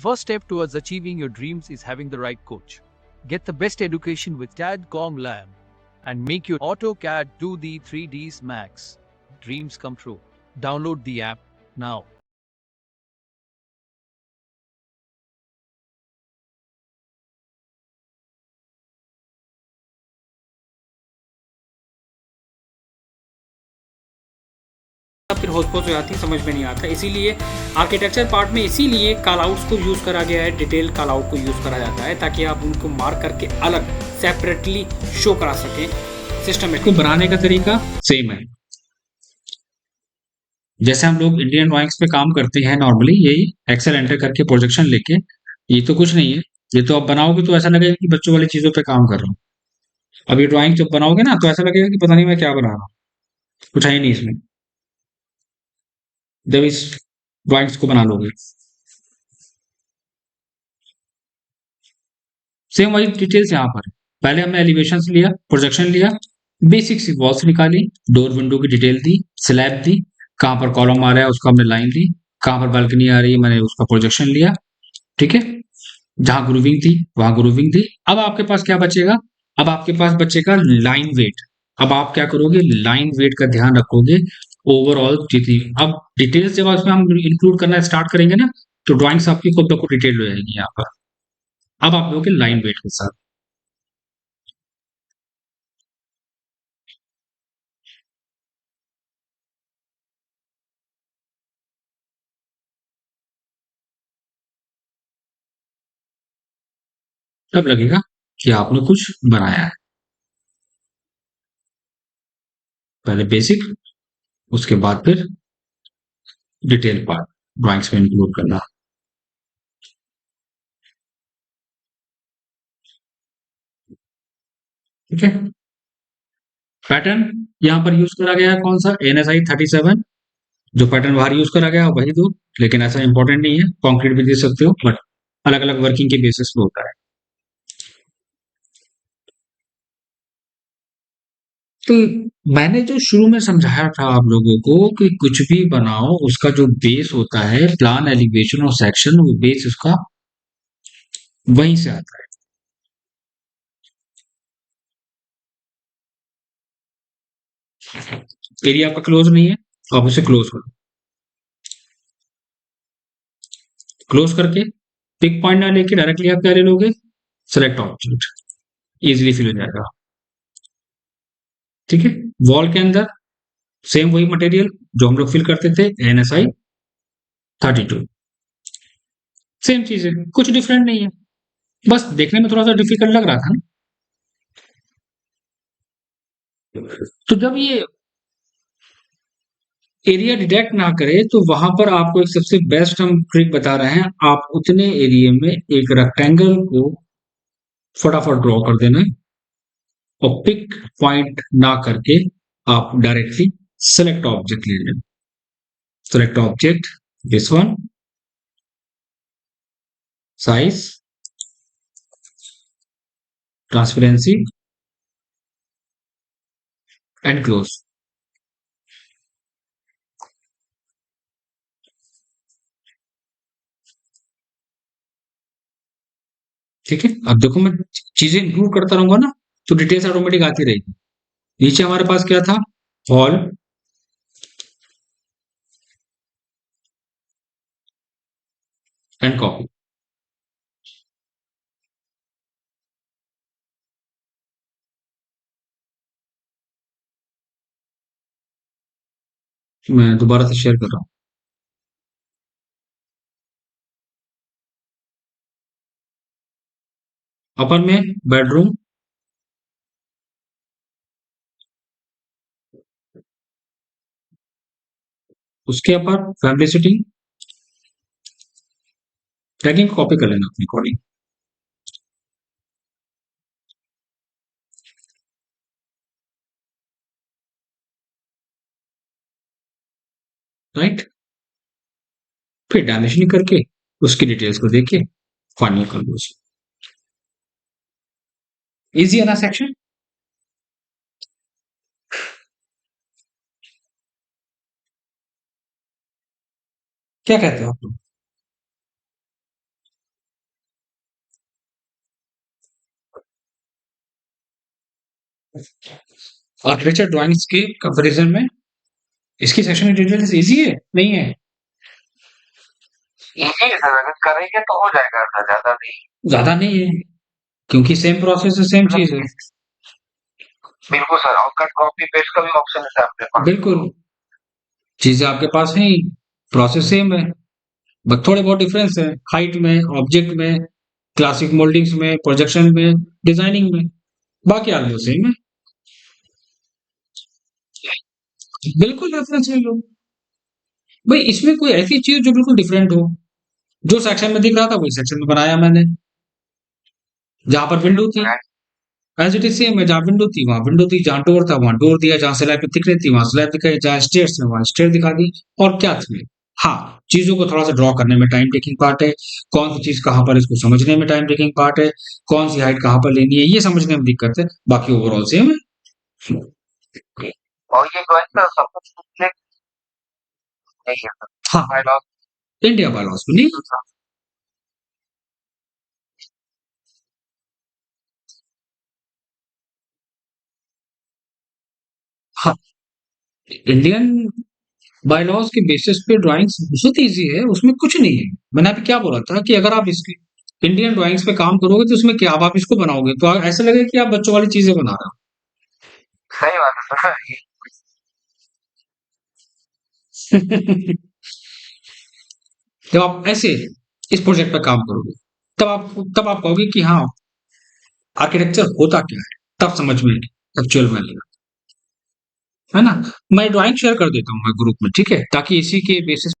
first step towards achieving your dreams is having the right coach. Get the best education with CAD.com Lab and make your AutoCAD do the 3Ds Max. Dreams come true. Download the app now. फिर होच-पोच हो जाती है, समझ में नहीं आता। इसीलिए architecture part में इसीलिए कॉल आउट्स को यूज़ करा गया है, डिटेल कॉल आउट को यूज़ करा जाता है ताकि आप उनको मार्क करके अलग सेपरेटली शो करा सकें। सिस्टमेटिक को बनाने का तरीका सेम है। जैसे हम लोग इंडियन ड्राइंग्स पे काम करते हैं नॉर्मली, यही एक्सेल एंटर करके प्रोजेक्शन लेके, ये तो कुछ नहीं है। ये तो आप बनाओगे तो ऐसा लगेगा कि बच्चों वाली चीज़ों पे काम कर रहा हूँ। अब ये ड्राइंग जब बनाओगे ना तो ऐसा लगेगा कि पता नहीं मैं क्या बना रहा हूँ, कुछ है ही नहीं इसमें। जब इस ड्राइंग्स को बना लोगे सेम वही डिटेल्स यहाँ पर। पहले हमने एलिवेशंस लिया, प्रोजेक्शन लिया, बेसिक सी वॉल्स निकाली, डोर विंडो की डिटेल दी, स्लैब दी, कहाँ पर कॉलम आ रहा है उसका हमने लाइन दी, कहाँ पर बालकनी आ रही है मैंने उसका प्रोजेक्शन लिया, ठीक है। जहां ग्रूविंग थी वहां ग्रूविंग थी। अब आपके पास क्या बचेगा? अब आपके पास बचेगा लाइन वेट। अब आप क्या करोगे? लाइन वेट का ध्यान रखोगे ओवरऑल जितनी। अब डिटेल्स जब उसमें हम इंक्लूड करना स्टार्ट करेंगे ना तो ड्राइंग्स आपकी खुद ब खुद डिटेल हो जाएगी यहाँ पर। अब आप लोगे लाइन वेट के साथ। तब लगेगा कि आपने कुछ बनाया है। पहले बेसिक, उसके बाद फिर डिटेल पार्ट ड्राइंग्स में इंक्लूड करना, ठीक है। पैटर्न यहाँ पर यूज करा गया है कौन सा? NSI 37। जो पैटर्न बाहर यूज करा गया है वही दो, लेकिन ऐसा इंपॉर्टेंट नहीं है, कॉन्क्रीट भी दे सकते हो, बट अलग अलग वर्किंग के बेसिस पे होता है। तो मैंने जो शुरू में समझाया था आप लोगों को कि कुछ भी बनाओ उसका जो बेस होता है प्लान, एलिवेशन और सेक्शन, वो बेस उसका वहीं से आता है। एरिया आपका क्लोज नहीं है तो आप उसे क्लोज करो। क्लोज करके पिक पॉइंट ना लेके डायरेक्टली आप क्या ले लोगे? सेलेक्ट ऑब्जेक्ट, इजिली फिल हो जाएगा, ठीक है। वॉल के अंदर सेम वही मटेरियल जो हम लोग फिल करते थे, NSI 32, सेम चीज है, कुछ डिफरेंट नहीं है। बस देखने में थोड़ा सा डिफिकल्ट लग रहा था ना। तो जब ये एरिया डिटेक्ट ना करे तो वहां पर आपको एक सबसे बेस्ट हम ट्रिक बता रहे हैं। आप उतने एरिया में एक रेक्टेंगल को फटाफट ड्रॉ कर देना है और पिक पॉइंट ना करके आप डायरेक्टली सेलेक्ट ऑब्जेक्ट ले लेना। Select object, this one, size, transparency and close, ठीक है। अब देखो मैं चीजें इंक्लूड करता रहूंगा ना तो डिटेल्स ऑटोमेटिक आती रहेगी। नीचे हमारे पास क्या था? Hall and copy. मैं दोबारा से शेयर कर रहा हूँ। अपर में बेडरूम, उसके ऊपर फैमिली सिटिंग, टैगिंग कॉपी कर लेना अपनी अकॉर्डिंग, राइट। फिर डायमेंशनिंग करके उसकी डिटेल्स को देख के फाइनल कर लो उसको। इजी है ना सेक्शन? क्या कहते हो आप लोग? आर्किटेक्चर ड्राइंग्स के कंपैरिजन में इसकी सेक्शन डिटेल्स इजी है नहीं है? इजी है सर, अगर करेंगे तो हो जाएगा सर, ज्यादा नहीं है क्योंकि सेम प्रोसेस है, सेम चीज है। बिल्कुल सर, और कट कॉपी पेस्ट का भी ऑप्शन है सर आपके पास। बिल्कुल, चीजें आपके पास है ही, प्रोसेस सेम है, बस थोड़े बहुत डिफरेंस है हाइट में, ऑब्जेक्ट में, क्लासिक मोल्डिंग्स में, प्रोजेक्शन में, डिजाइनिंग में, बाकी ऑलमोस्ट सेम है। बिल्कुल रेफरेंस ले लो भाई, इसमें कोई ऐसी चीज जो बिल्कुल डिफरेंट हो, जो सेक्शन में दिख रहा था वही सेक्शन में बनाया मैंने। जहां पर विंडो थी एज इट इज सेम है, जहां विंडो थी वहां विंडो थी, जहां डोर था वहां डोर दिया, जहां स्लैब दिख रही थी वहां स्लैब दिखाई, जहां स्टेयर्स थे वहां स्टेयर दिखा दी। और क्या थी, हाँ, चीजों को थोड़ा सा ड्रॉ करने में टाइम टेकिंग पार्ट है, कौन सी चीज कहाँ पर इसको समझने में टाइम टेकिंग पार्ट है, कौन सी हाइट कहाँ पर लेनी है ये समझने में दिक्कत है, बाकी ओवरऑल सेम है। और ये ड्राइंग का सब कुछ नहीं है सर, हाँ, बायलॉग इंडिया बायलॉज में नहीं। हाँ, इंडियन बायलॉज के बेसिस पे ड्राइंग्स बहुत इजी है, उसमें कुछ नहीं है। मैंने अभी क्या बोला था कि अगर आप इसकी इंडियन ड्राइंग्स पे काम करोगे तो उसमें क्या आप इसको बनाओगे तो ऐसा लगेगा कि आप बच्चों वाली चीजें बना रहे सही बात है सर। हो। जब आप ऐसे इस प्रोजेक्ट पे काम करोगे तब आप कहोगे कि हाँ, आर्किटेक्चर होता क्या है, तब समझ में एक्चुअल में आएगा, है ना? मैं ड्राइंग शेयर कर देता हूँ मैं ग्रुप में, ठीक है, ताकि इसी के बेसिस